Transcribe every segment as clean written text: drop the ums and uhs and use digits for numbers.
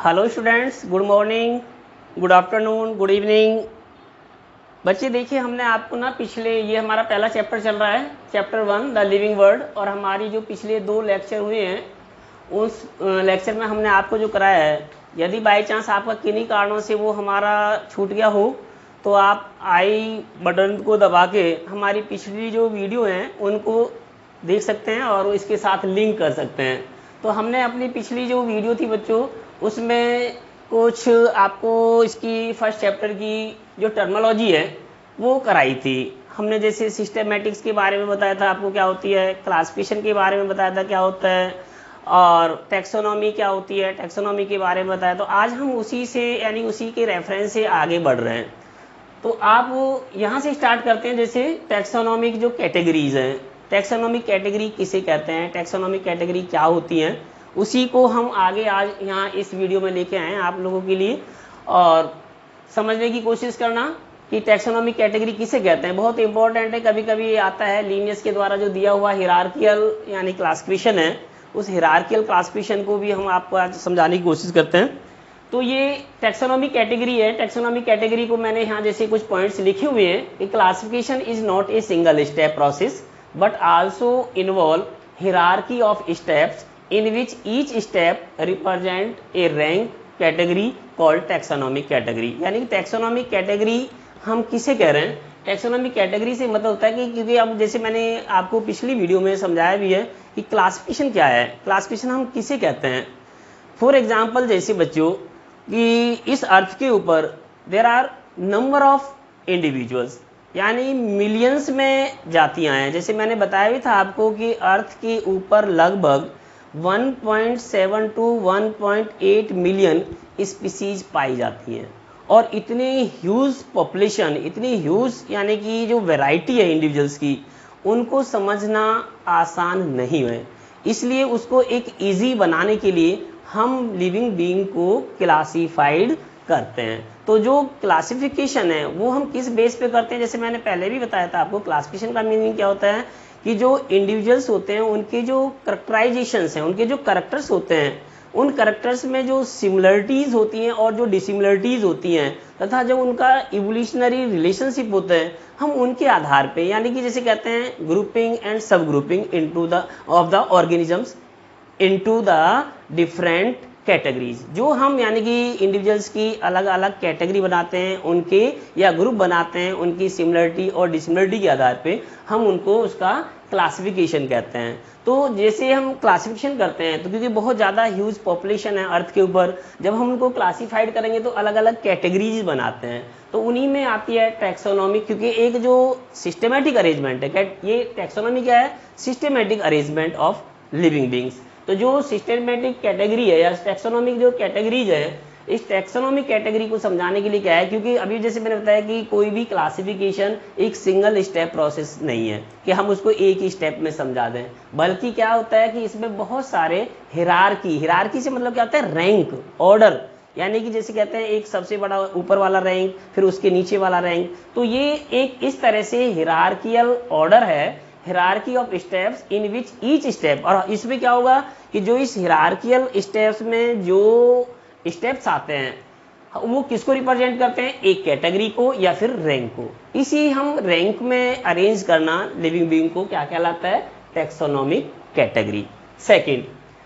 Hello students, good morning, good afternoon, good evening. बच्चे देखिए, हमने आपको ना ये हमारा पहला चैप्टर चल रहा है, चैप्टर 1 द लिविंग वर्ल्ड। और हमारी जो पिछले 2 लेक्चर हुए हैं, उस लेक्चर में हमने आपको जो कराया है, यदि बाई चांस आपका किन्हीं कारणों से वो हमारा छूट गया हो तो आप आई बटन को दबा के हमारी पिछली जो वीडियो हैं उनको देख सकते हैं और इसके साथ लिंक कर सकते हैं। तो हमने अपनी पिछली जो वीडियो थी बच्चों, उसमें कुछ आपको इसकी फर्स्ट चैप्टर की जो टर्मिनोलॉजी है वो कराई थी। हमने जैसे सिस्टमैटिक्स के बारे में बताया था आपको क्या होती है, क्लासिफिकेशन के बारे में बताया था क्या होता है, और टैक्सोनॉमी क्या होती है, टैक्सोनॉमी के बारे में बताया। तो आज हम उसी से यानी उसी के रेफरेंस से आगे बढ़ रहे हैं। तो आप यहाँ से स्टार्ट करते हैं। जैसे टैक्सोनॉमिक जो कैटेगरीज हैं, टैक्सोनॉमिक कैटेगरी किसे कहते हैं, टैक्सोनॉमिक कैटेगरी क्या होती हैं, उसी को हम आगे आज यहाँ इस वीडियो में लेके आए हैं आप लोगों के लिए। और समझने की कोशिश करना कि टैक्सोनॉमिक कैटेगरी किसे कहते हैं, बहुत इंपॉर्टेंट है। कभी कभी ये आता है लीनियस के द्वारा जो दिया हुआ हिरार्कियल यानी क्लासिफिकेशन है, उस हिरार्कियल क्लासिफिकेशन को भी हम आपको आज समझाने की कोशिश करते हैं। तो ये टैक्सोनॉमिक कैटेगरी है। टैक्सोनॉमिक कैटेगरी को मैंने यहाँ जैसे कुछ पॉइंट्स लिखे हुए हैं कि classification is not a single step process but also involve hierarchy of steps in which each step represent a rank category called taxonomic category। यानी कि टैक्सोनॉमिक कैटेगरी हम किसे कह रहे हैं, टैक्सोनॉमिक कैटेगरी से मतलब होता है कि क्योंकि अब जैसे मैंने आपको पिछली वीडियो में समझाया भी है कि क्लासिफिकेशन क्या है, क्लासिफिकेशन हम किसे कहते हैं। फॉर एग्जाम्पल जैसे बच्चों कि इस अर्थ के ऊपर there are number of individuals, यानी मिलियंस में जातियां हैं। जैसे मैंने बताया भी था आपको कि अर्थ के ऊपर लगभग 1.7 to 1.8 मिलियन स्पीसीज पाई जाती हैं। और इतनी ह्यूज पॉपुलेशन, इतनी ह्यूज यानी कि जो वैरायटी है इंडिविजुअल्स की, उनको समझना आसान नहीं है। इसलिए उसको एक इजी बनाने के लिए हम लिविंग बीइंग को क्लासिफाइड करते हैं। तो जो क्लासिफिकेशन है वो हम किस बेस पे करते हैं, जैसे मैंने पहले भी बताया था आपको, क्लासिफिकेशन का मीनिंग क्या होता है कि जो इंडिविजुअल्स होते हैं उनके जो करेक्टराइजेशंस हैं, उनके जो करेक्टर्स होते हैं, उन करेक्टर्स में जो सिमिलरिटीज़ होती हैं और जो डिसिमिलरिटीज़ होती हैं, तथा जो उनका इवोल्यूशनरी रिलेशनशिप होता है, हम उनके आधार पे, यानी कि जैसे कहते हैं ग्रुपिंग एंड सब grouping into the of the organisms into the different categories, जो हम यानी कि इंडिविजुअल्स की अलग अलग कैटेगरी बनाते हैं उनके, या ग्रुप बनाते हैं उनकी सिमिलरिटी और डिसिमिलरिटी के आधार पे हम उनको उसका क्लासिफिकेशन कहते हैं। तो जैसे हम क्लासिफिकेशन करते हैं तो क्योंकि बहुत ज़्यादा ह्यूज पॉपुलेशन है अर्थ के ऊपर, जब हम उनको क्लासीफाइड करेंगे तो अलग अलग कैटेगरीज बनाते हैं। तो उन्हीं में आती है टैक्सोनॉमिक, क्योंकि एक जो सिस्टमेटिक अरेंजमेंट है, ये टैक्सोनॉमी क्या है, systematic arrangement of living beings. तो जो सिस्टमेटिक कैटेगरी है या टैक्सोनॉमिक जो कैटेगरीज है, इस टैक्सोनॉमिक कैटेगरी को समझाने के लिए क्या है, क्योंकि अभी जैसे मैंने बताया कि कोई भी क्लासिफिकेशन एक सिंगल स्टेप प्रोसेस नहीं है कि हम उसको एक ही स्टेप में समझा दें, बल्कि क्या होता है कि इसमें बहुत सारे हिरार्की से मतलब क्या होता है, रैंक, ऑर्डर, यानी कि जैसे कहते हैं एक सबसे बड़ा ऊपर वाला रैंक, फिर उसके नीचे वाला रैंक। तो ये एक इस तरह से हिरार्कियल ऑर्डर है, hierarchy of steps in which each step. और इसमें क्या होगा कि जो इस हिरार्कियल स्टेप्स में जो स्टेप्स आते हैं वो किसको रिप्रेजेंट करते हैं, एक कैटेगरी को या फिर रैंक को। इसी हम रैंक में अरेंज करना लिविंग बीइंग को क्या कहलाता है, taxonomic category. Second,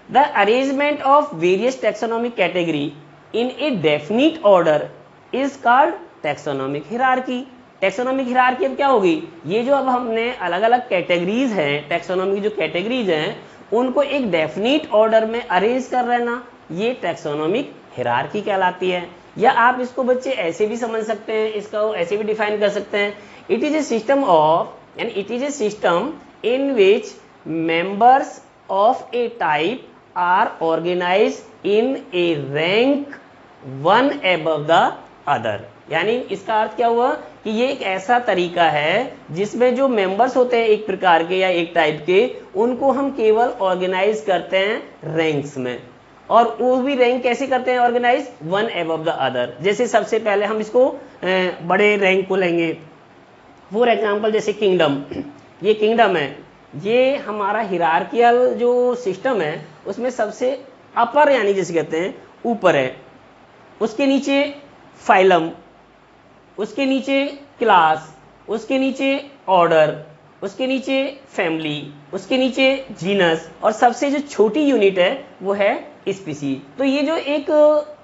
the arrangement of various taxonomic category in A definite order is called taxonomic hierarchy. Taxonomic hierarchy अब क्या होगी, ये जो अब हमने अलग अलग कैटेगरीज हैं, टैक्सोनॉमिक जो कैटेगरीज हैं उनको एक डेफिनिट ऑर्डर में अरेंज कर रहना, ये टैक्सोनॉमिक हिरार्की कहलाती है। या आप इसको बच्चे ऐसे भी समझ सकते हैं, इसको ऐसे भी डिफाइन कर सकते हैं, it is a system of, यानी it is a system in which members of a type are organized in a rank one above the other. यानी इसका अर्थ क्या हुआ कि ये एक ऐसा तरीका है जिसमें जो मेंबर्स होते हैं एक प्रकार के या एक टाइप के, उनको हम केवल ऑर्गेनाइज करते हैं रैंक्स में। और वो भी रैंक कैसे करते हैं organise, one above the other. जैसे सबसे पहले हम इसको बड़े रैंक को लेंगे, फॉर एग्जाम्पल जैसे किंगडम, ये किंगडम है, ये हमारा हिरार्कियल जो सिस्टम है उसमें सबसे अपर यानी जिसे कहते हैं ऊपर है, उसके नीचे फाइलम, उसके नीचे क्लास, उसके नीचे ऑर्डर, उसके नीचे फैमिली, उसके नीचे जीनस, और सबसे जो छोटी यूनिट है वो है स्पीसीज। तो ये जो एक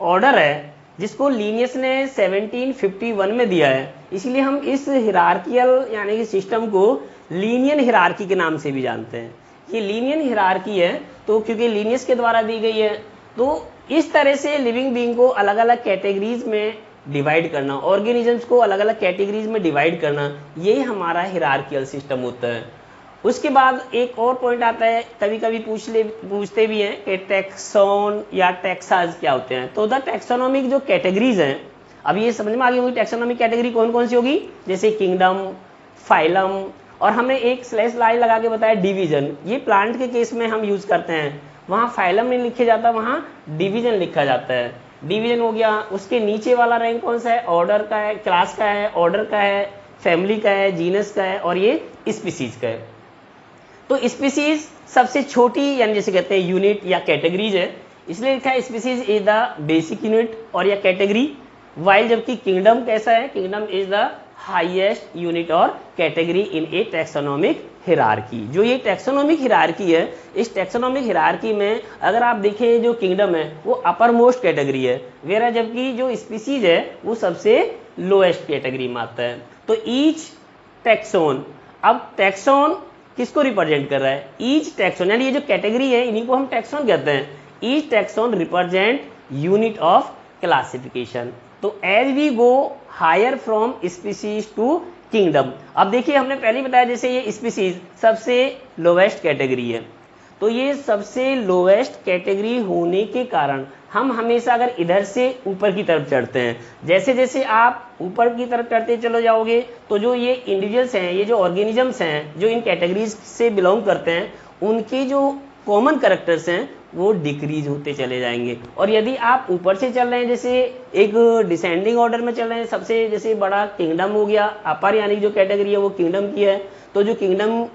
ऑर्डर है जिसको लीनियस ने 1751 में दिया है, इसलिए हम इस हिरार्कियल यानी कि सिस्टम को लीनियन हिरार्की के नाम से भी जानते हैं। ये लीनियन हिरार्की है तो क्योंकि लीनियस के द्वारा दी गई है, तो इस तरह से लिविंग बीइंग को अलग अलग कैटेगरीज में डिवाइड करना, ऑर्गेनिजम्स को अलग अलग कैटेगरीज में डिवाइड करना, यही हमारा हिरार्कियल सिस्टम होता है। उसके बाद एक और पॉइंट आता है, कभी कभी पूछते भी हैं कि टैक्सॉन या टैक्साज क्या होते हैं। तो द टैक्सोनॉमिक जो कैटेगरीज हैं, अब ये समझ में आ गई होगी टैक्सोनॉमिक कैटेगरी कौन कौन सी होगी, जैसे किंगडम, फाइलम, और हमने एक स्लैश लाइन लगा के बताया डिवीजन। ये प्लांट के केस में हम यूज करते हैं, वहाँ फाइलम नहीं लिखे जाता, वहाँ डिवीजन लिखा जाता है। डिवीजन हो गया। उसके नीचे वाला रैंक कौन सा है, ऑर्डर का है, क्लास का है, ऑर्डर का है, फैमिली का है, जीनस का है, और ये स्पीसीज का है। तो स्पीसीज सबसे छोटी यानी जैसे कहते हैं यूनिट या कैटेगरीज है, इसलिए लिखा है species is the basic unit और या कैटेगरी। वाइल जबकि किंगडम कैसा है, kingdom is the highest unit और category in a taxonomic hierarchy. जो ये टैक्सोनॉमिक हिरार्की है, इस टैक्सोनॉमिक हिरार्की में अगर आप देखें जो किंगडम है वो अपर मोस्ट कैटेगरी है, वेरा जबकि जो स्पीसीज है वो सबसे लोएस्ट कैटेगरी में आता है। तो ईच टैक्सोन, अब टैक्सोन किसको रिप्रेजेंट कर रहा है, ईच टैक्सोन, यानी ये जो कैटेगरी है इन्हीं को हम टैक्सोन कहते हैं। Each taxon represent unit of classification. तो as we go higher from species to kingdom, अब देखिए हमने पहले ही बताया जैसे ये स्पीसीज सबसे लोवेस्ट कैटेगरी है, तो ये सबसे लोवेस्ट कैटेगरी होने के कारण हम हमेशा अगर इधर से ऊपर की तरफ चढ़ते हैं, जैसे जैसे आप ऊपर की तरफ चढ़ते चलो जाओगे तो जो ये इंडिविजुअल्स हैं, ये जो ऑर्गेनिजम्स हैं जो इन कैटेगरीज से बिलोंग करते हैं, उनके जो कॉमन कैरेक्टर्स हैं वो डिक्रीज होते चले जाएंगे। और यदि आप ऊपर से चल रहे हैं, जैसे एक डिसेंडिंग ऑर्डर में चल रहे हैं, सबसे जैसे बड़ा किंगडम हो गया, अपर यानी जो कैटेगरी है वो किंगडम की है, तो जो किंगडम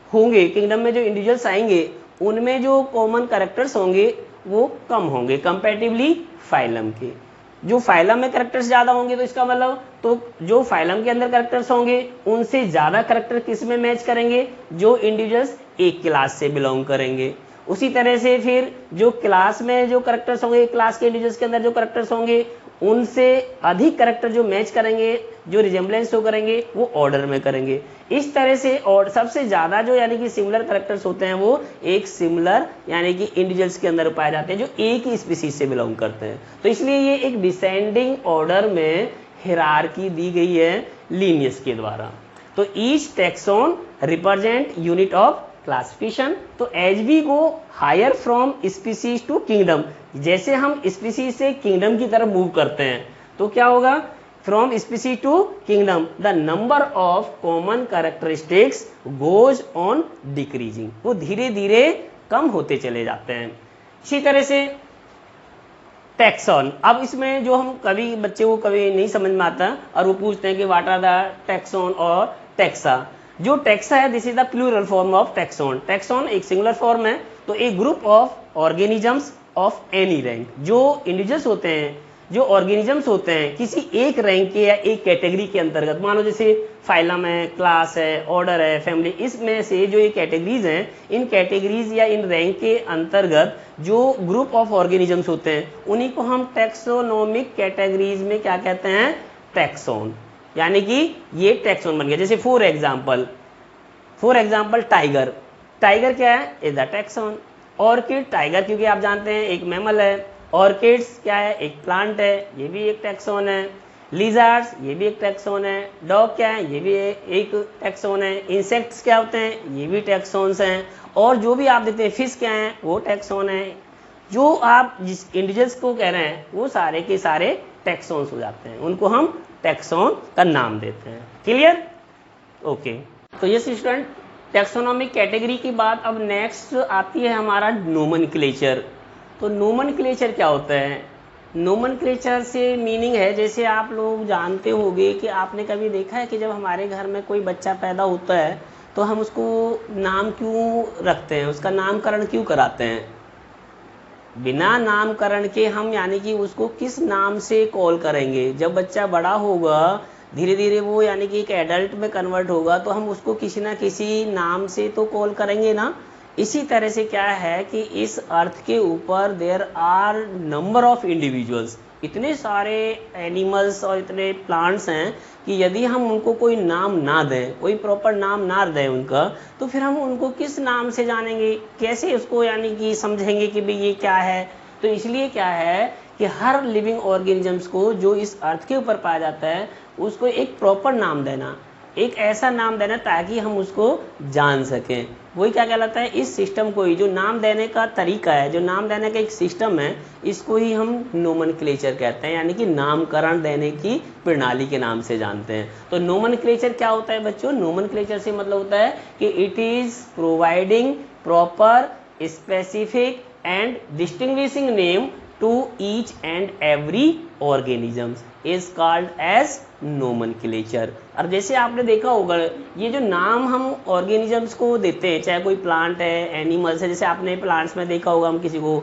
होंगे, किंगडम में जो इंडिविजुअल्स आएंगे उनमें जो कॉमन कैरेक्टर्स होंगे वो कम होंगे कंपैरेटिवली फाइलम के। जो फाइलम में कैरेक्टर्स ज़्यादा होंगे तो इसका मतलब तो जो फाइलम के अंदर कैरेक्टर्स होंगे उनसे ज़्यादा कैरेक्टर किस में मैच करेंगे, जो इंडिविजुअल्स एक क्लास से बिलोंग करेंगे। उसी तरह से फिर जो क्लास में जो कैरेक्टर्स होंगे, क्लास के इंडिविजुअल्स के अंदर जो कैरेक्टर्स होंगे उनसे अधिक कैरेक्टर जो मैच करेंगे, जो रिजेम्बलेंस शो करेंगे वो ऑर्डर में करेंगे। इस तरह से और सबसे ज़्यादा जो यानी कि सिमिलर कैरेक्टर्स होते हैं वो एक सिमिलर यानी कि इंडिविजुअल्स के अंदर पाए जाते हैं जो एक ही स्पीसीज से बिलोंग करते हैं। तो इसलिए ये एक डिसेंडिंग ऑर्डर में हिरार्की दी गई है लीनियस के द्वारा। तो each taxon represent unit of classification. तो as we go higher from species to kingdom, जैसे हम स्पीसीज से किंगडम की तरफ मूव करते हैं तो क्या होगा, from species to kingdom the number of common characteristics goes on decreasing, वो धीरे धीरे कम होते चले जाते हैं। इसी तरह से टैक्सॉन, अब इसमें जो हम कभी बच्चे को कभी नहीं समझ में आता और वो पूछते हैं कि व्हाट आर द टैक्सॉन और टैक्सा। जो टैक्सा है this is the plural form of taxon. Taxon एक सिंगुलर फॉर्म है, तो एक group of organisms of any rank, जो इंडिविजुअल्स होते हैं, जो ऑर्गेनिजम्स होते हैं किसी एक रैंक के या एक कैटेगरी के अंतर्गत, मानो जैसे फाइलम है, क्लास है, ऑर्डर है, फैमिली, इसमें से जो ये कैटेगरीज हैं, इन कैटेगरीज या इन रैंक के अंतर्गत जो ग्रुप ऑफ ऑर्गेनिजम्स होते हैं उन्हीं को हम टैक्सोनोमिक कैटेगरीज में क्या कहते हैं, टैक्सॉन, यानी कि ये टैक्सॉन बन गया। जैसे फॉर एग्जाम्पल टाइगर, टाइगर क्या है, is the taxon. Orchid, tiger क्योंकि आप जानते हैं एक मैमल है। ऑर्किड्स क्या है, एक प्लांट है, ये भी एक टैक्सॉन है। लिजर्ड्स, ये भी एक टैक्सॉन है। डॉग क्या है, ये भी एक टैक्सॉन है। इंसेक्ट्स क्या होते हैं, ये भी टैक्सॉन्स हैं। और जो भी आप देखते हैं फिश क्या है, वो टैक्सॉन है। जो आप जिस इंडिविजुअल्स को कह रहे हैं वो सारे के सारे टैक्सॉन्स हो जाते हैं, उनको हम टैक्सॉन का नाम देते हैं। Clear, okay. तो ये स्टूडेंट टैक्सोनॉमिक कैटेगरी की बात, अब नेक्स्ट आती है हमारा नोमेनक्लेचर। तो नोमेनक्लेचर क्या होता है, नोमेनक्लेचर से मीनिंग है, जैसे आप लोग जानते होंगे कि आपने कभी देखा है कि जब हमारे घर में कोई बच्चा पैदा होता है तो हम उसको नाम क्यों रखते हैं, उसका नामकरण क्यों कराते हैं, बिना नामकरण के हम यानी कि उसको किस नाम से कॉल करेंगे। जब बच्चा बड़ा होगा धीरे धीरे वो यानी कि एक एडल्ट में कन्वर्ट होगा तो हम उसको किसी ना किसी नाम से तो कॉल करेंगे ना। इसी तरह से क्या है कि इस अर्थ के ऊपर there are number of individuals, इतने सारे एनिमल्स और इतने प्लांट्स हैं कि यदि हम उनको कोई नाम ना दें, कोई प्रॉपर नाम ना दें उनका, तो फिर हम उनको किस नाम से जानेंगे, कैसे उसको यानी कि समझेंगे कि भाई ये क्या है। तो इसलिए क्या है कि हर लिविंग ऑर्गेनिजम्स को जो इस अर्थ के ऊपर पाया जाता है उसको एक प्रॉपर नाम देना, एक ऐसा नाम देना ताकि हम उसको जान सकें। वही क्या कहलाता है, इस सिस्टम को ही, जो नाम देने का तरीका है, जो नाम देने का एक सिस्टम है, इसको ही हम नोमेनक्लेचर कहते हैं, यानी कि नामकरण देने की प्रणाली के नाम से जानते हैं। तो नोमेनक्लेचर क्या होता है बच्चों, नोमेनक्लेचर से मतलब होता है कि it is providing proper specific and distinguishing name to each and every organisms is called as nomenclature. और जैसे आपने देखा होगा ये जो नाम हम ऑर्गेनिजम्स को देते हैं, चाहे कोई प्लांट है, एनिमल्स है, जैसे आपने प्लांट्स में देखा होगा हम किसी को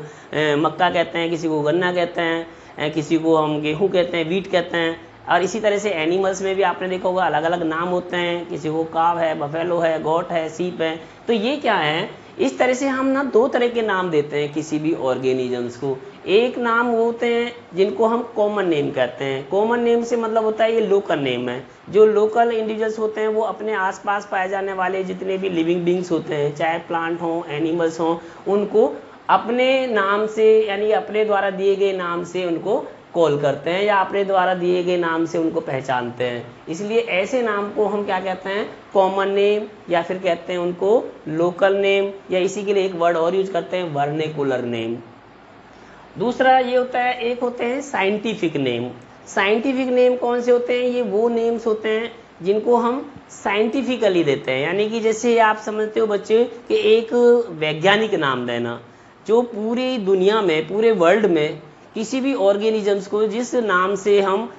मक्का कहते हैं, किसी को गन्ना कहते हैं, किसी को हम गेहूं कहते हैं, वीट कहते हैं। और इसी तरह से एनिमल्स में भी आपने देखा होगा अलग अलग नाम होते हैं, किसी को काव है, बफेलो है, गोट है, सीप है। तो ये क्या है, इस तरह से हम ना दो तरह के नाम देते हैं किसी भी ऑर्गेनिजम्स को। एक नाम वो होते हैं जिनको हम कॉमन नेम कहते हैं। कॉमन नेम से मतलब होता है ये लोकल नेम है। जो लोकल इंडिविजुअल्स होते हैं वो अपने आसपास पाए जाने वाले जितने भी लिविंग बींग्स होते हैं, चाहे प्लांट हों, एनिमल्स हों, उनको अपने नाम से यानी अपने द्वारा दिए गए नाम से उनको कॉल करते हैं या अपने द्वारा दिए गए नाम से उनको पहचानते हैं। इसलिए ऐसे नाम को हम क्या कहते हैं, कॉमन नेम, या फिर कहते हैं उनको लोकल नेम, या इसी के लिए एक वर्ड और यूज करते हैं वर्नेकुलर नेम। दूसरा ये होता है, एक होते हैं साइंटिफिक नेम। साइंटिफिक नेम कौन से होते हैं, ये वो नेम्स होते हैं जिनको हम साइंटिफिकली देते हैं। यानी कि जैसे आप समझते हो बच्चे कि एक वैज्ञानिक नाम देना, जो पूरी दुनिया में, पूरे वर्ल्ड में किसी भी ऑर्गेनिजम्स को जिस नाम से हम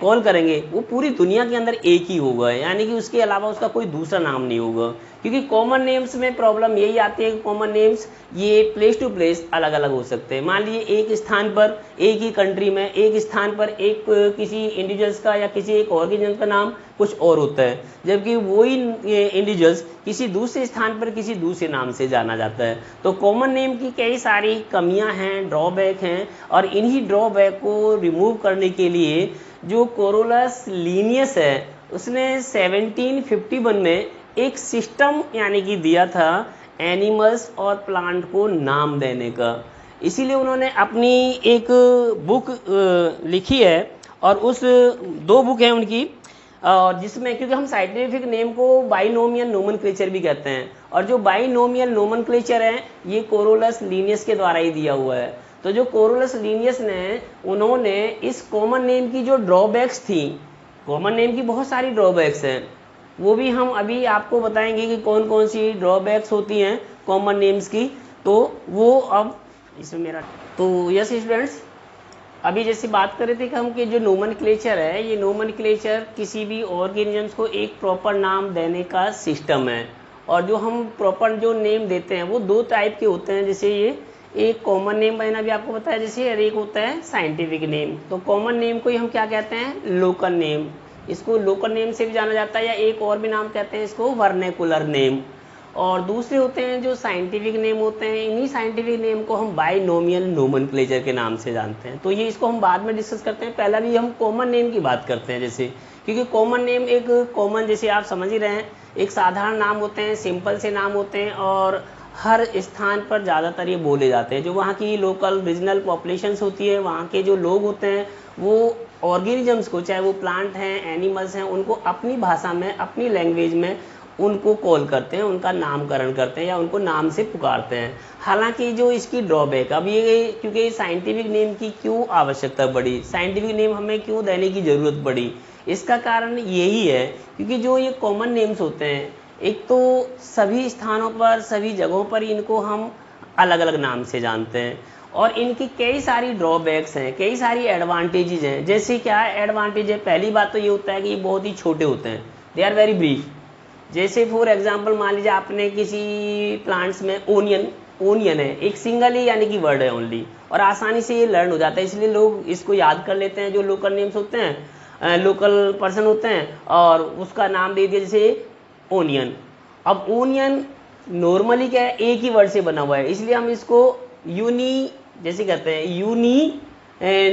कॉल करेंगे वो पूरी दुनिया के अंदर एक ही होगा, यानी कि उसके अलावा उसका कोई दूसरा नाम नहीं होगा। क्योंकि कॉमन नेम्स में प्रॉब्लम यही आती है कि कॉमन नेम्स ये प्लेस टू प्लेस अलग अलग हो सकते हैं। मान लीजिए एक स्थान पर, एक ही कंट्री में, एक स्थान पर एक किसी इंडिविजुअल्स का या किसी एक ऑर्गेनिजम का नाम कुछ और होता है, जबकि वही इंडिविजुअल्स किसी दूसरे स्थान पर किसी दूसरे नाम से जाना जाता है। तो कॉमन नेम की कई सारी कमियां हैं, ड्रॉबैक हैं, और इन्हीं ड्रॉबैक को रिमूव करने के लिए जो कोरोलस लीनियस है उसने 1751 में एक सिस्टम यानी कि दिया था एनिमल्स और प्लांट को नाम देने का। इसीलिए उन्होंने अपनी एक बुक लिखी है, और उस दो बुक हैं उनकी, और जिसमें, क्योंकि हम साइंटिफिक नेम को बाइनोमियल नोमेनक्लेचर भी कहते हैं, और जो बाइनोमियल नोमेनक्लेचर है ये कोरोलस लीनियस के द्वारा ही दिया हुआ है। तो जो कोरोलस लीनियस ने, उन्होंने इस कॉमन नेम की जो ड्रॉबैक्स थी, कॉमन नेम की बहुत सारी ड्रॉबैक्स हैं, वो भी हम अभी आपको बताएंगे कि कौन कौन सी ड्रॉबैक्स होती हैं कॉमन नेम्स की। तो वो अब इसमें मेरा, तो यस स्टूडेंट्स, अभी जैसे बात कर रहे थे कि हम कि जो नोमेनक्लेचर है, ये नोमेनक्लेचर किसी भी ऑर्गेनिजम्स को एक प्रॉपर नाम देने का सिस्टम है। और जो हम प्रॉपर जो नेम देते हैं वो दो टाइप के होते हैं। जैसे ये एक कॉमन नेम मैंने अभी आपको बताया जैसे, और एक होता है साइंटिफिक नेम। तो कॉमन नेम को ही हम क्या कहते हैं, लोकल नेम। इसको लोकल नेम से भी जाना जाता है, या एक और भी नाम कहते हैं इसको वर्नेकुलर नेम। और दूसरे होते हैं जो साइंटिफिक नेम होते हैं, इन्हीं साइंटिफिक नेम को हम बाइनोमियल नोमेनक्लेचर के नाम से जानते हैं। तो ये इसको हम बाद में डिस्कस करते हैं, पहला भी हम कॉमन नेम की बात करते हैं। जैसे क्योंकि कॉमन नेम एक कॉमन, जैसे आप समझ ही रहे हैं, एक साधारण नाम होते हैं, सिंपल से नाम होते हैं, और हर स्थान पर ज़्यादातर ये बोले जाते हैं। जो वहाँ की लोकल रीजनल पॉपुलेशंस होती है, वहाँ के जो लोग होते हैं, वो ऑर्गेनिजम्स को, चाहे वो प्लांट हैं, एनिमल्स हैं, उनको अपनी भाषा में, अपनी लैंग्वेज में उनको कॉल करते हैं, उनका नामकरण करते हैं, या उनको नाम से पुकारते हैं। हालांकि जो इसकी ड्रॉबैक, अब ये क्योंकि साइंटिफिक नेम की क्यों आवश्यकता पड़ी, साइंटिफिक नेम हमें क्यों देने की ज़रूरत पड़ी, इसका कारण यही है क्योंकि जो ये कॉमन नेम्स होते हैं, एक तो सभी स्थानों पर, सभी जगहों पर इनको हम अलग अलग नाम से जानते हैं, और इनकी कई सारी ड्रॉबैक्स हैं, कई सारी एडवांटेजेस हैं। जैसे क्या एडवांटेज है, पहली बात तो ये होता है कि ये बहुत ही छोटे होते हैं, दे आर वेरी ब्रीफ। जैसे फॉर एग्जांपल मान लीजिए आपने किसी प्लांट्स में ओनियन ओनियन है, एक सिंगल ही यानी कि वर्ड है ओनली, और आसानी से ये लर्न हो जाता है, इसलिए लोग इसको याद कर लेते हैं जो लोकल नेम्स होते हैं, लोकल पर्सन होते हैं, और उसका नाम दे दिया जैसे ओनियन। अब ओनियन नॉर्मली क्या है, एक ही वर्ड से बना हुआ है, इसलिए हम इसको यूनी जैसे कहते हैं यूनी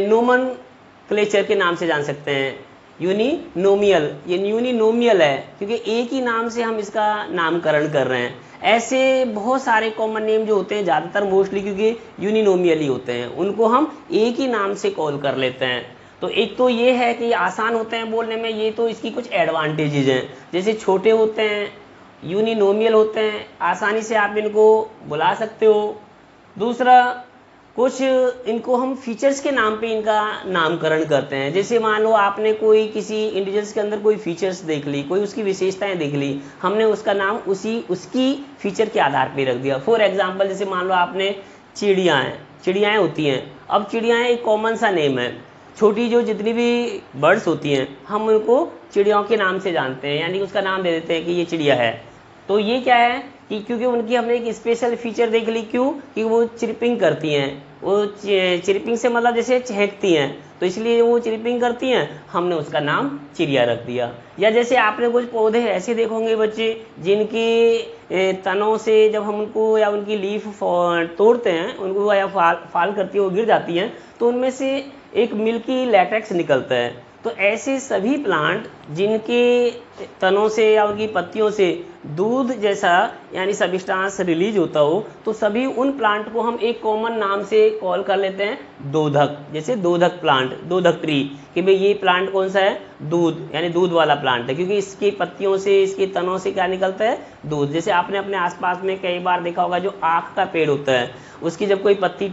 नोमेनक्लेचर के नाम से जान सकते हैं, यूनिनोमियल, ये यूनिनोमियल है क्योंकि एक ही नाम से हम इसका नामकरण कर रहे हैं। ऐसे बहुत सारे कॉमन नेम जो होते हैं ज़्यादातर मोस्टली क्योंकि यूनिनोमियल ही होते हैं, उनको हम एक ही नाम से कॉल कर लेते हैं। तो एक तो ये है कि आसान होते हैं बोलने में, ये तो इसकी कुछ एडवांटेजेज हैं, जैसे छोटे होते हैं, यूनिनोमियल होते हैं, आसानी से आप इनको बुला सकते हो। दूसरा, कुछ इनको हम फीचर्स के नाम पे इनका नामकरण करते हैं, जैसे मान लो आपने कोई किसी इंडिविजुअल्स के अंदर कोई फीचर्स देख ली, कोई उसकी विशेषताएं देख ली, हमने उसका नाम उसकी फीचर के आधार पे रख दिया। फॉर एग्जांपल जैसे मान लो आपने चिड़ियाएँ होती हैं, अब चिड़ियाएँ एक कॉमन सा नेम है, छोटी जो जितनी भी बर्ड्स होती हैं हम उनको चिड़ियाओं के नाम से जानते हैं, यानी कि उसका नाम दे देते हैं कि ये चिड़िया है। तो ये क्या है कि क्योंकि उनकी हमने एक स्पेशल फीचर देख ली, क्यों कि वो चिरपिंग करती हैं, वो चिरपिंग से मतलब जैसे चहकती हैं, तो इसलिए वो चिरपिंग करती हैं, हमने उसका नाम चिड़िया रख दिया। या जैसे आपने कुछ पौधे ऐसे देखोगे बच्चे जिनके तनों से जब हम उनको या उनकी लीफ तोड़ते हैं, उनको या फाल करती है, वो गिर जाती हैं, तो उनमें से एक मिल्की लैटेक्स निकलता है। तो ऐसे सभी प्लांट जिनके तनों से या उनकी पत्तियों से दूध जैसा यानी सब्सटेंस रिलीज होता हो, तो सभी उन प्लांट को हम एक कॉमन नाम से कॉल कर लेते हैं दोधक। जैसे दोधक प्लांट, दोधक ट्री, कि भाई ये प्लांट कौन सा है, दूध यानी दूध वाला प्लांट है, क्योंकि इसकी पत्तियों से इसके तनों से क्या निकलता है, दूध। जैसे आपने अपने आसपास में कई बार देखा होगा जो आक का पेड़ होता है, उसकी जब कोई पत्ती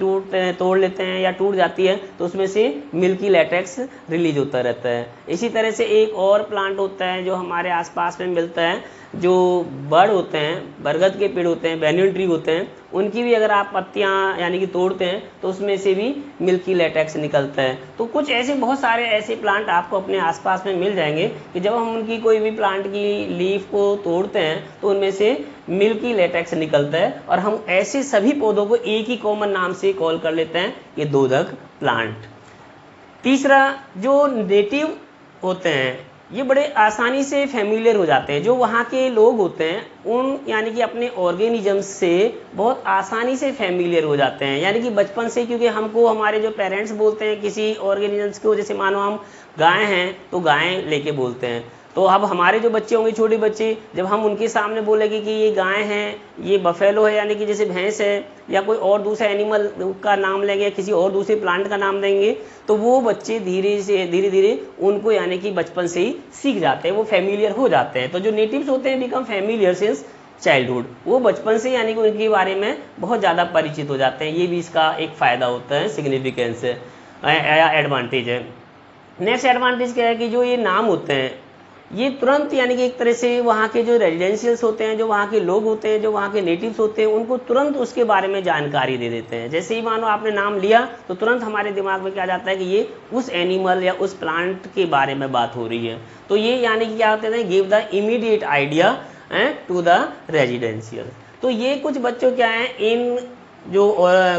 तोड़ लेते हैं या टूट जाती है तो उसमें से मिल्की लैटेक्स रिलीज होता रहता है। इसी तरह से एक और प्लांट होता है जो हमारे आसपास में मिलता है, जो बर्ड होते हैं, बरगद के पेड़ होते हैं, बैनियन ट्री होते हैं, उनकी भी अगर आप पत्तियां यानी कि तोड़ते हैं तो उसमें से भी मिल्की लैटेक्स निकलता है। तो कुछ ऐसे बहुत सारे ऐसे प्लांट आपको अपने आसपास में मिल जाएंगे कि जब हम उनकी कोई भी प्लांट की लीफ को तोड़ते हैं तो उनमें से मिल्की लैटेक्स निकलता है, और हम ऐसे सभी पौधों को एक ही कॉमन नाम से कॉल कर लेते हैं, ये दोधक प्लांट। तीसरा, जो नेटिव होते हैं ये बड़े आसानी से फेमिलियर हो जाते हैं, जो वहाँ के लोग होते हैं उन यानी कि अपने ऑर्गेनिजम्स से बहुत आसानी से फेमिलियर हो जाते हैं, यानी कि बचपन से, क्योंकि हमको हमारे जो पेरेंट्स बोलते हैं किसी ऑर्गेनिजम्स को, जैसे मानो हम गाय हैं तो गाय लेके बोलते हैं, तो अब हमारे जो बच्चे होंगे, छोटे बच्चे, जब हम उनके सामने बोलेंगे कि ये गाय है, ये बफेलो है यानी कि जैसे भैंस है, या कोई और दूसरा एनिमल का नाम लेंगे, किसी और दूसरे प्लांट का नाम देंगे, तो वो बच्चे धीरे धीरे उनको यानी कि बचपन से ही सीख जाते हैं, वो फेमिलियर हो जाते हैं। तो जो नेटिव्स होते हैं बिकम फेमिलियर सिंस चाइल्डहुड, वो बचपन से यानी कि उनके बारे में बहुत ज़्यादा परिचित हो जाते हैं। ये भी इसका एक फ़ायदा होता है, सिग्निफिकेंस है या एडवांटेज है। नेक्स्ट एडवांटेज क्या है कि जो ये नाम होते हैं ये तुरंत यानी कि एक तरह से वहाँ के जो रेजिडेंशियल्स होते हैं, जो वहाँ के लोग होते हैं, जो वहाँ के नेटिव्स होते हैं, उनको तुरंत उसके बारे में जानकारी दे देते हैं। जैसे ही मानो आपने नाम लिया तो तुरंत हमारे दिमाग में क्या जाता है कि ये उस एनिमल या उस प्लांट के बारे में बात हो रही है। तो ये यानी कि क्या होते हैं, give the immediate idea to the residential. तो ये कुछ बच्चों क्या हैं, इन जो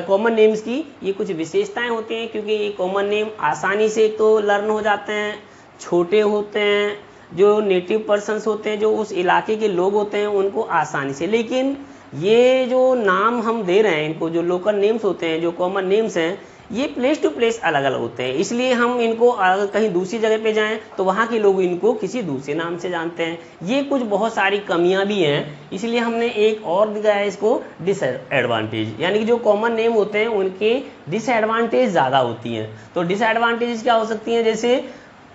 कॉमन नेम्स की ये कुछ विशेषताएं होती हैं, क्योंकि ये कॉमन नेम आसानी से एक तो लर्न हो जाते हैं, छोटे होते हैं, जो नेटिव पर्सन्स होते हैं, जो उस इलाके के लोग होते हैं, उनको आसानी से। लेकिन ये जो नाम हम दे रहे हैं इनको, जो लोकल नेम्स होते हैं, जो कॉमन नेम्स हैं, ये प्लेस टू प्लेस अलग अलग होते हैं, इसलिए हम इनको अगर कहीं दूसरी जगह पे जाएं तो वहाँ के लोग इनको किसी दूसरे नाम से जानते हैं। ये कुछ बहुत सारी कमियां भी हैं, इसलिए हमने एक और दिखाया है इसको डिसएडवांटेज, यानी कि जो कॉमन नेम होते हैं उनके डिसएडवांटेज ज़्यादा होती हैं। तो डिसएडवांटेज क्या हो सकती हैं, जैसे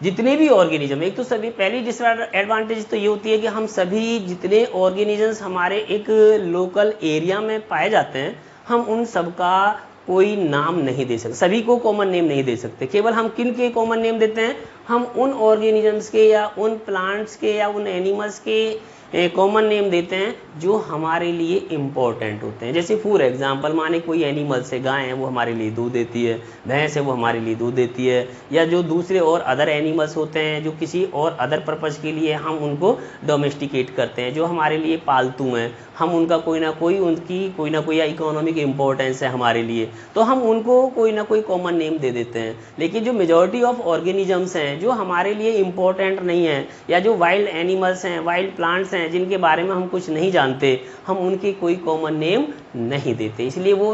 जितने भी ऑर्गेनिज्म, एक तो सभी, पहली डिसएडवांटेज तो ये होती है कि हम सभी जितने ऑर्गेनिजम्स हमारे एक लोकल एरिया में पाए जाते हैं, हम उन सब का कोई नाम नहीं दे सकते, सभी को कॉमन नेम नहीं दे सकते। केवल हम किन के कॉमन नेम देते हैं, हम उन ऑर्गेनिजम्स के या उन प्लांट्स के या उन एनिमल्स के कॉमन नेम देते हैं जो हमारे लिए इम्पोर्टेंट होते हैं। जैसे फॉर एग्जांपल माने कोई एनिमल्स है, गाय है वो हमारे लिए दूध देती है, भैंस है वो हमारे लिए दूध देती है, या जो दूसरे और अदर एनिमल्स होते हैं जो किसी और अदर पर्पज़ के लिए हम उनको डोमेस्टिकेट करते हैं, जो हमारे लिए पालतू हैं, हम उनका कोई ना कोई या इकोनॉमिक इम्पोर्टेंस है हमारे लिए, तो हम उनको कोई ना कोई कॉमन नेम दे देते हैं। लेकिन जो मेजॉरिटी ऑफ ऑर्गेनिजम्स हैं जो हमारे लिए इम्पोर्टेंट नहीं है, या जो वाइल्ड एनिमल्स हैं, वाइल्ड प्लांट्स हैं, जिनके बारे में हम कुछ नहीं जानते, हम उनके कोई कॉमन नेम नहीं देते, इसलिए वो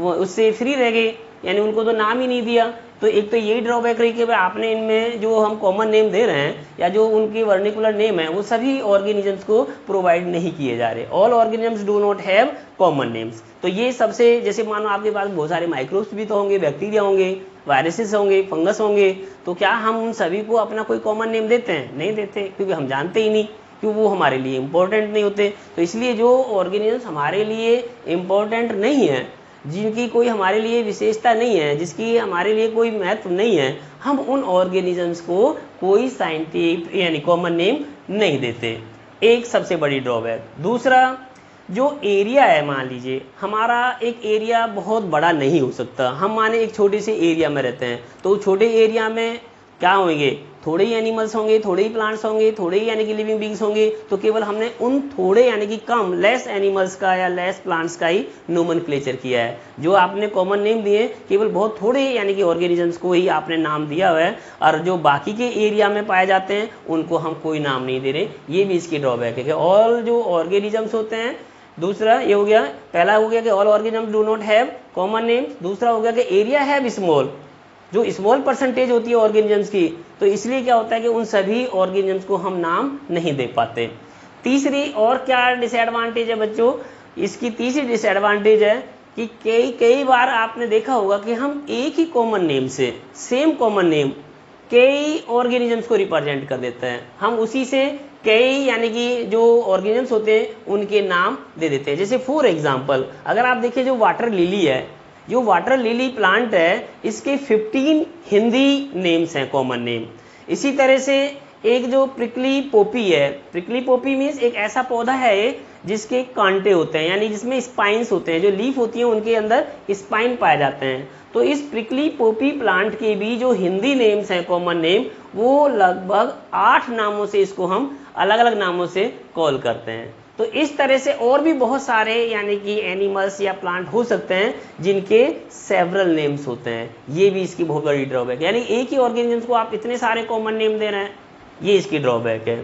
उससे फ्री रह गए, यानी उनको तो नाम ही नहीं दिया। तो एक तो यही ड्रॉबैक रही कि भाई आपने इनमें जो हम कॉमन नेम दे रहे हैं या जो उनके वर्निकुलर नेम है वो सभी ऑर्गेनिजम्स को प्रोवाइड नहीं किए जा रहे। All organisms do not have common names. तो ये सबसे, जैसे मानो आपके पास बहुत सारे माइक्रोब्स भी तो होंगे, बैक्टीरिया होंगे, वायरसेस होंगे, फंगस होंगे, तो क्या हम उन सभी को अपना कोई कॉमन नेम देते हैं? नहीं देते, क्योंकि हम जानते ही नहीं, क्यों वो हमारे लिए इम्पोर्टेंट नहीं होते। तो इसलिए जो ऑर्गेनिजम्स हमारे लिए इम्पोर्टेंट नहीं है, जिनकी कोई हमारे लिए विशेषता नहीं है, जिसकी हमारे लिए कोई महत्व नहीं है, हम उन ऑर्गेनिजम्स को कोई साइंटिफिक यानी कॉमन नेम नहीं देते। एक सबसे बड़ी ड्रॉबैक। दूसरा, जो एरिया है, मान लीजिए हमारा एक एरिया बहुत बड़ा नहीं हो सकता, हम माने एक छोटे से एरिया में रहते हैं, तो छोटे एरिया में क्या होंगे, थोड़े ही एनिमल्स होंगे, थोड़े ही प्लांट्स होंगे, थोड़े ही यानी कि लिविंग बींग्स होंगे, तो केवल हमने उन थोड़े यानी कि कम लेस एनिमल्स का या लेस प्लांट्स का ही नोमेनक्लेचर किया है। जो आपने कॉमन नेम दिए केवल बहुत थोड़े यानी कि ऑर्गेनिजम्स को ही आपने नाम दिया हुआ है, और जो बाकी के एरिया में पाए जाते हैं उनको हम कोई नाम नहीं दे रहे। ये भी इसकी ड्रॉबैक है कि ऑल जो ऑर्गेनिजम्स होते हैं, दूसरा ये हो गया, पहला हो गया कि all organisms do not have common names, दूसरा हो गया कि एरिया हैव स्मॉल, जो स्मॉल परसेंटेज होती है ऑर्गेनिजम्स की, तो इसलिए क्या होता है कि उन सभी ऑर्गेनिजम्स को हम नाम नहीं दे पाते। तीसरी और क्या डिसएडवांटेज है बच्चों, इसकी तीसरी डिसएडवांटेज है कि कई बार आपने देखा होगा कि हम एक ही कॉमन नेम से, सेम कॉमन नेम कई ऑर्गेनिजम्स को रिप्रेजेंट कर देते हैं, हम उसी से कई यानी कि जो ऑर्गेनिजम्स होते हैं उनके नाम दे देते हैं। जैसे फॉर एग्जांपल अगर आप देखिए जो वाटर लिली है, जो वाटर लिली प्लांट है, इसके 15 हिंदी नेम्स हैं, कॉमन नेम। इसी तरह से एक जो प्रिकली पोपी है, प्रिकली पोपी मीन्स एक ऐसा पौधा है जिसके कांटे होते हैं, यानी जिसमें स्पाइंस होते हैं, जो लीफ होती है उनके अंदर स्पाइन पाए जाते हैं। तो इस प्रिकली पोपी प्लांट के भी जो हिंदी नेम्स हैं कॉमन नेम, वो लगभग 8 नामों से इसको हम अलग अलग नामों से कॉल करते हैं। तो इस तरह से और भी बहुत सारे यानी कि एनिमल्स या प्लांट हो सकते हैं जिनके सेवरल नेम्स होते हैं। ये भी इसकी बहुत बड़ी ड्रॉबैक है, यानी एक ही ऑर्गेनिजम्स को आप इतने सारे कॉमन नेम दे रहे हैं, ये इसकी ड्रॉबैक है।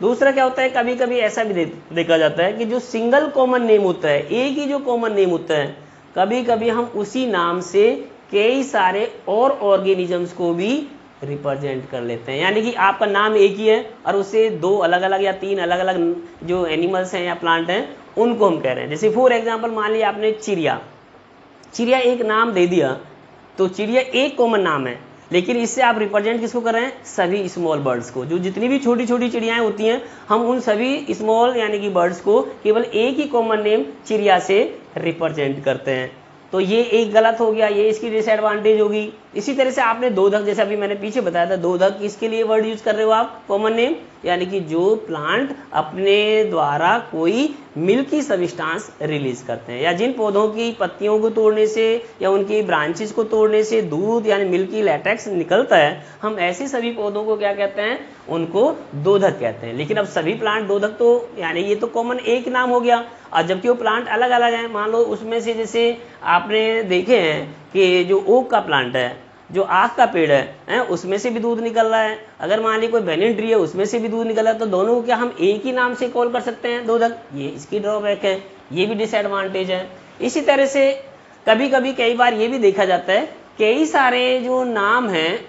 दूसरा क्या होता है, कभी कभी ऐसा भी देखा जाता है कि जो सिंगल कॉमन नेम होता है, एक ही जो कॉमन नेम होता है, कभी कभी हम उसी नाम से कई सारे और ऑर्गेनिजम्स को भी रिप्रेजेंट कर लेते हैं, यानी कि आपका नाम एक ही है और उससे 2 अलग अलग या 3 अलग अलग जो एनिमल्स हैं या प्लांट हैं उनको हम कह रहे हैं। जैसे फॉर एग्जांपल मान लिया आपने चिड़िया एक नाम दे दिया, तो चिड़िया एक कॉमन नाम है, लेकिन इससे आप रिप्रेजेंट किसको कर रहे हैं, सभी स्मॉल बर्ड्स को। जो जितनी भी छोटी छोटी चिड़ियाएँ होती हैं, हम उन सभी स्मॉल यानी कि बर्ड्स को केवल एक ही कॉमन नेम चिड़िया से रिप्रेजेंट करते हैं। तो ये एक गलत हो गया, ये इसकी डिसएडवांटेज होगी। इसी तरह से आपने दोधक, जैसे अभी मैंने पीछे बताया था, दोधक किसके लिए वर्ड यूज कर रहे हो आप, कॉमन नेम, यानी कि जो प्लांट अपने द्वारा कोई मिल्की सब्सटेंस रिलीज करते हैं, या जिन पौधों की पत्तियों को तोड़ने से या उनकी ब्रांचेस को तोड़ने से दूध यानी मिल्की लैटेक्स निकलता है, हम ऐसे सभी पौधों को क्या कहते हैं, उनको दोधक कहते हैं। लेकिन अब सभी प्लांट दोधक तो यानी ये तो कॉमन एक नाम हो गया, और जबकि वो प्लांट अलग अलग हैं। मान लो उसमें से जैसे आपने देखे हैं कि जो ओक का प्लांट है, जो आक का पेड़ है, उसमें से भी दूध निकल रहा है। अगर मान ली कोई बेनिन ट्री है, उसमें से भी दूध निकल रहा है, तो दोनों को क्या हम एक ही नाम से कॉल कर सकते हैं, दोधक? ये इसकी ड्रॉबैक है, ये भी डिसएडवांटेज है। इसी तरह से कभी कभी कई बार ये भी देखा जाता है, कई सारे जो नाम हैं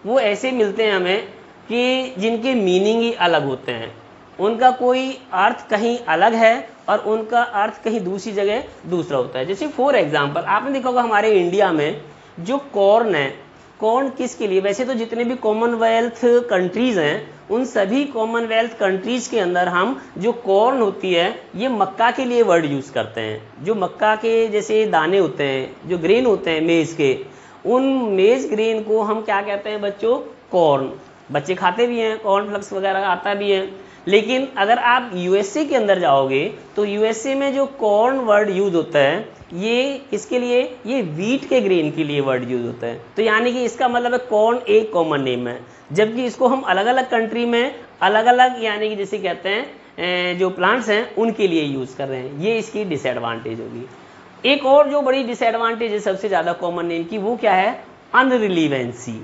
वो ऐसे मिलते हैं हमें कि जिनके मीनिंग ही अलग होते हैं, उनका कोई अर्थ कहीं अलग है और उनका अर्थ कहीं दूसरी जगह दूसरा होता है। जैसे फॉर एग्जांपल आपने देखा होगा हमारे इंडिया में जो कॉर्न है, कॉर्न किसके लिए, वैसे तो जितने भी कॉमनवेल्थ कंट्रीज हैं उन सभी कॉमनवेल्थ कंट्रीज के अंदर हम जो कॉर्न होती है ये मक्का के लिए वर्ड यूज करते हैं। जो मक्का के जैसे दाने होते हैं, जो ग्रेन होते हैं मेज के, उन मेज ग्रेन को हम क्या कहते हैं बच्चों, कॉर्न। बच्चे खाते भी हैं, कॉर्न फ्लेक्स वगैरह आता भी है। लेकिन अगर आप यूएसए के अंदर जाओगे तो यूएसए में जो कॉर्न वर्ड यूज होता है ये किसके लिए, ये व्हीट के ग्रेन के लिए वर्ड यूज होता है। तो यानी कि इसका मतलब है कॉर्न एक कॉमन नेम है, जबकि इसको हम अलग अलग कंट्री में अलग अलग यानी कि जैसे कहते हैं जो प्लांट्स हैं उनके लिए यूज़ कर रहे हैं। ये इसकी डिसएडवांटेज होगी। एक और जो बड़ी डिसएडवांटेज है सबसे ज़्यादा कॉमन नेम की, वो क्या है, अनरिलीवेंसी।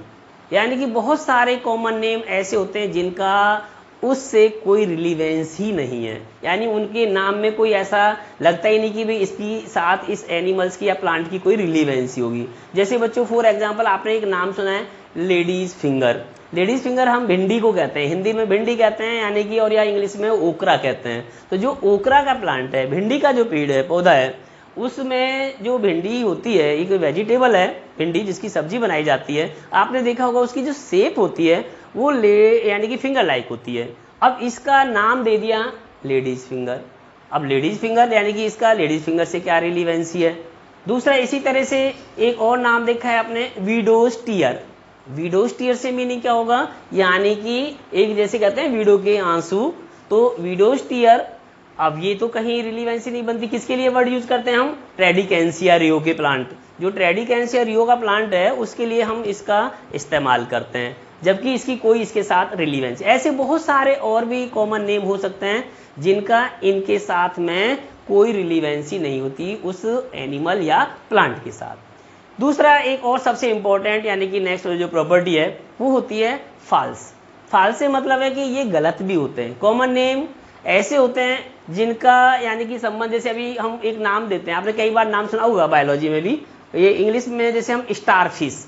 यानी कि बहुत सारे कॉमन नेम ऐसे होते हैं जिनका उससे कोई रिलीवेंस ही नहीं है, यानी उनके नाम में कोई ऐसा लगता ही नहीं कि भाई इसकी साथ इस एनिमल्स की या प्लांट की कोई रिलीवेंसी होगी। जैसे बच्चों फॉर एग्जांपल आपने एक नाम सुना है लेडीज़ फिंगर। लेडीज़ फिंगर हम भिंडी को कहते हैं, हिंदी में भिंडी कहते हैं यानी कि, और या इंग्लिश में ओकरा कहते हैं। तो जो ओकरा का प्लांट है, भिंडी का जो पेड़ है, पौधा है, उसमें जो भिंडी होती है एक वेजिटेबल है भिंडी जिसकी सब्जी बनाई जाती है। आपने देखा होगा उसकी जो शेप होती है वो यानी कि फिंगर लाइक होती है। अब इसका नाम दे दिया लेडीज़ फिंगर। अब लेडीज़ फिंगर यानी कि इसका लेडीज़ फिंगर से क्या रिलीवेंसी है। दूसरा इसी तरह से एक और नाम देखा है आपने विडोज टीयर। विडोज टीयर से मीनिंग क्या होगा, यानी कि एक जैसे कहते हैं विडो के आंसू, तो विडोज टीयर। अब ये तो कहीं रिलीवेंसी नहीं बनती, किसके लिए वर्ड यूज करते हैं हम, ट्रेडिकेंसिया रियो के प्लांट, जो ट्रेडिकेंसिया रियो का प्लांट है उसके लिए हम इसका इस्तेमाल करते हैं, जबकि इसकी कोई इसके साथ रिलीवेंसी। ऐसे बहुत सारे और भी कॉमन नेम हो सकते हैं जिनका इनके साथ में कोई रिलीवेंसी नहीं होती उस एनिमल या प्लांट के साथ। दूसरा एक और सबसे इंपॉर्टेंट यानी कि नेक्स्ट जो प्रॉपर्टी है वो होती है फॉल्स। फॉल्स से मतलब है कि ये गलत भी होते हैं। कॉमन नेम ऐसे होते हैं जिनका यानी कि संबंध, जैसे अभी हम एक नाम देते हैं, आपने कई बार नाम सुना होगा बायोलॉजी में भी, ये इंग्लिश में जैसे हम स्टार फिश।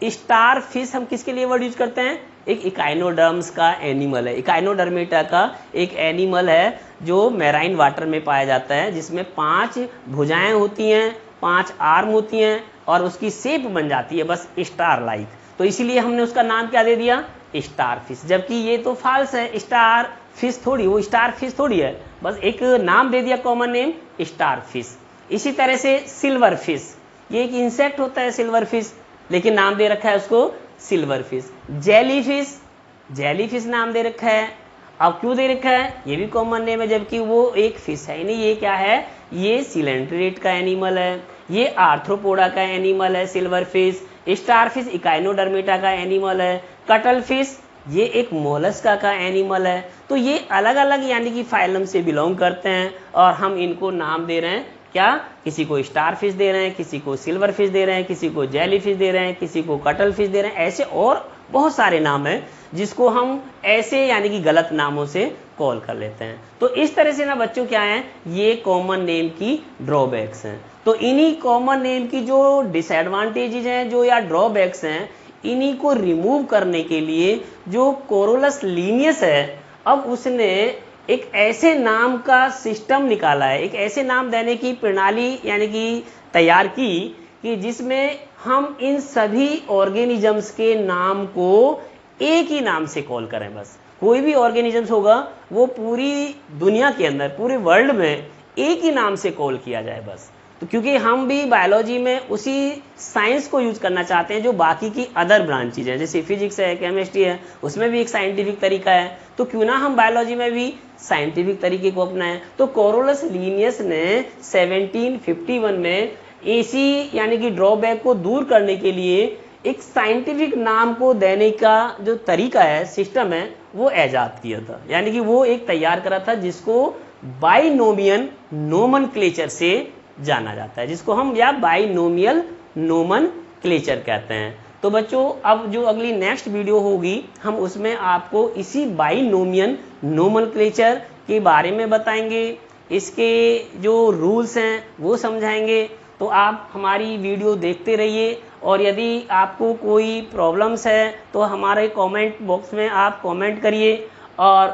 स्टार फिश हम किसके लिए वर्ड यूज करते हैं, एक इकाइनोडर्म्स का एनिमल है, इकाइनोडर्मेटा का एक एनिमल है जो मैराइन वाटर में पाया जाता है, जिसमें 5 भुजाएं होती हैं, 5 आर्म होती हैं और उसकी शेप बन जाती है बस स्टार लाइक। तो इसीलिए हमने उसका नाम क्या दे दिया, स्टार फिश। जबकि ये तो फॉल्स है, स्टार फिश थोड़ी, वो स्टार फिश थोड़ी है, बस एक नाम दे दिया कॉमन नेम स्टार फिश। इसी तरह से सिल्वर फिश, ये एक इंसेक्ट होता है सिल्वर फिश, लेकिन नाम दे रखा है उसको silver fish. Jelly fish, jelly fish नाम दे रखा है। अब क्यों दे रखा है, ये भी कॉमन नेम है, जबकि वो एक फिश है नहीं। ये क्या है, ये सिलेंट्रेट का एनिमल है, ये आर्थ्रोपोडा का एनिमल है silver fish. Star fish Echinodermata का एनिमल है। कटल फिश ये एक मोलस्का का एनिमल है। तो ये अलग अलग यानी कि फाइलम से बिलोंग करते हैं और हम इनको नाम दे रहे हैं क्या, किसी को स्टार फिश दे रहे हैं, किसी को सिल्वर फिश दे रहे हैं, किसी को जेली फिश दे रहे हैं, किसी को कटल फिश दे रहे हैं। ऐसे और बहुत सारे नाम हैं जिसको हम ऐसे यानी कि गलत नामों से कॉल कर लेते हैं। तो इस तरह से ना बच्चों क्या है, ये कॉमन नेम की ड्रॉबैक्स हैं। तो इन्हीं कॉमन नेम की जो डिसएडवांटेजेस हैं जो या ड्रॉबैक्स हैं, इन्हीं को रिमूव करने के लिए जो कोरोलस लीनियस है, अब उसने एक ऐसे नाम का सिस्टम निकाला है, एक ऐसे नाम देने की प्रणाली यानी कि तैयार की कि जिसमें हम इन सभी ऑर्गेनिजम्स के नाम को एक ही नाम से कॉल करें। बस कोई भी ऑर्गेनिजम्स होगा वो पूरी दुनिया के अंदर, पूरे वर्ल्ड में एक ही नाम से कॉल किया जाए बस। तो क्योंकि हम भी बायोलॉजी में उसी साइंस को यूज करना चाहते हैं जो बाकी की अदर ब्रांचेज है, जैसे फिजिक्स है, केमिस्ट्री है, उसमें भी एक साइंटिफिक तरीका है, तो क्यों ना हम बायोलॉजी में भी साइंटिफिक तरीके को अपनाएं। तो कोरोलस लीनियस ने 1751 में इसी यानी कि ड्रॉबैक को दूर करने के लिए एक साइंटिफिक नाम को देने का जो तरीका है, सिस्टम है, वो ईजाद किया था। यानी कि वो एक तैयार करा था जिसको बाइनोमियल नोमेनक्लेचर से जाना जाता है, जिसको हम या बाइनोमियल नोमेनक्लेचर कहते हैं। तो बच्चों अब जो अगली नेक्स्ट वीडियो होगी हम उसमें आपको इसी बाइनोमियल नोमेनक्लेचर के बारे में बताएंगे, इसके जो रूल्स हैं वो समझाएंगे। तो आप हमारी वीडियो देखते रहिए और यदि आपको कोई प्रॉब्लम्स है तो हमारे कमेंट बॉक्स में आप कमेंट करिए। और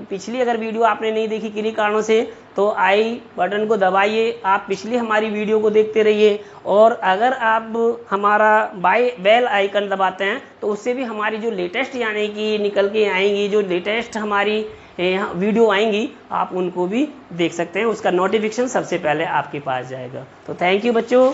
पिछली अगर वीडियो आपने नहीं देखी किन्हीं कारणों से तो आई बटन को दबाइए, आप पिछली हमारी वीडियो को देखते रहिए। और अगर आप हमारा बेल आइकन दबाते हैं तो उससे भी हमारी जो लेटेस्ट यानी कि निकल के आएंगी, जो लेटेस्ट हमारी वीडियो आएंगी, आप उनको भी देख सकते हैं, उसका नोटिफिकेशन सबसे पहले आपके पास जाएगा। तो थैंक यू बच्चों।